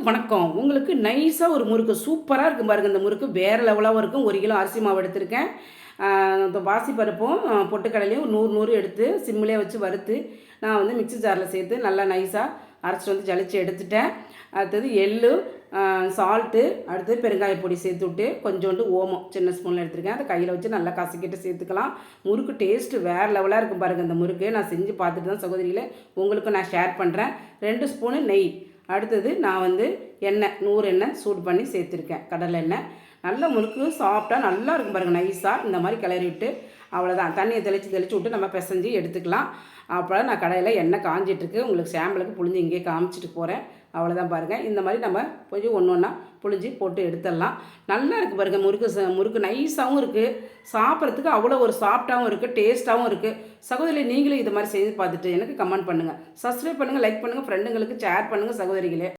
வணக்கம். உங்களுக்கு நைஸா ஒரு முறுக்கு சூப்பரா இருக்கும் பாருங்க. இந்த முறுக்கு வேற லெவலாவும் இருக்கும். 1 கிலோ அரிசி மாவு எடுத்திருக்கேன். இந்த பாசிப்பருப்பும், பொட்டுக்கடலையும் 100 எடுத்து சிம்மிலே வச்சு வறுத்து, நான் வந்து மிக்ஸி ஜாரில் சேர்த்து நல்லா நைஸா அரைச்சிட்டு வந்து ஜலிச்சு எடுத்துட்டேன். அடுத்தது எள்ளு, சால்ட்டு, அடுத்தது பெருங்காய பொடி சேர்த்துவிட்டு, கொஞ்சோண்டு ஓமம் சின்ன ஸ்பூனில் எடுத்துருக்கேன். அதை கையில் வச்சு நல்லா கசக்கிட்டு சேர்த்துக்கலாம். முறுக்கு டேஸ்ட்டு வேறு லெவலாக இருக்கும் பாருங்கள். இந்த முறுக்கு நான் செஞ்சு பார்த்துட்டு தான் சகோதரிகளே உங்களுக்கும் நான் ஷேர் பண்ணுறேன். 2 ஸ்பூனு நெய். அடுத்தது நான் வந்து எண்ணெய் 100 எண்ணெய் சூடு பண்ணி சேர்த்துருக்கேன், கடலை எண்ணெய். நல்ல முறுக்கு சாப்பிட்டா நல்லா இருக்கும் பாருங்கள். நைஸாக இந்த மாதிரி கிளறி விட்டு அவ்வளோதான், தண்ணியை தெளித்து விட்டு நம்ம பிசைஞ்சு எடுத்துக்கலாம். அப்புறம் நான் கடையில் எண்ணெய் காஞ்சிட்ருக்கு, உங்களுக்கு சாம்பிளுக்கு புழிஞ்சு இங்கேயே காமிச்சிட்டு போகிறேன். அவ்வளோதான் பாருங்கள். இந்த மாதிரி நம்ம கொஞ்சம் ஒன்று ஒன்றா புழிஞ்சு போட்டு எடுத்துடலாம். நல்லா இருக்குது பாருங்கள். முறுக்கு நைஸாகவும் இருக்குது, சாப்பிட்றதுக்கு அவ்வளோ ஒரு சாஃப்டாகவும் இருக்குது, டேஸ்ட்டாகவும் இருக்குது. சகோதரி நீங்களும் இது மாதிரி செய்து பார்த்துட்டு எனக்கு கமெண்ட் பண்ணுங்கள், சப்ஸ்கிரைப் பண்ணுங்கள், லைக் பண்ணுங்கள், ஃப்ரெண்டுங்களுக்கு ஷேர் பண்ணுங்கள் சகோதரிகளே.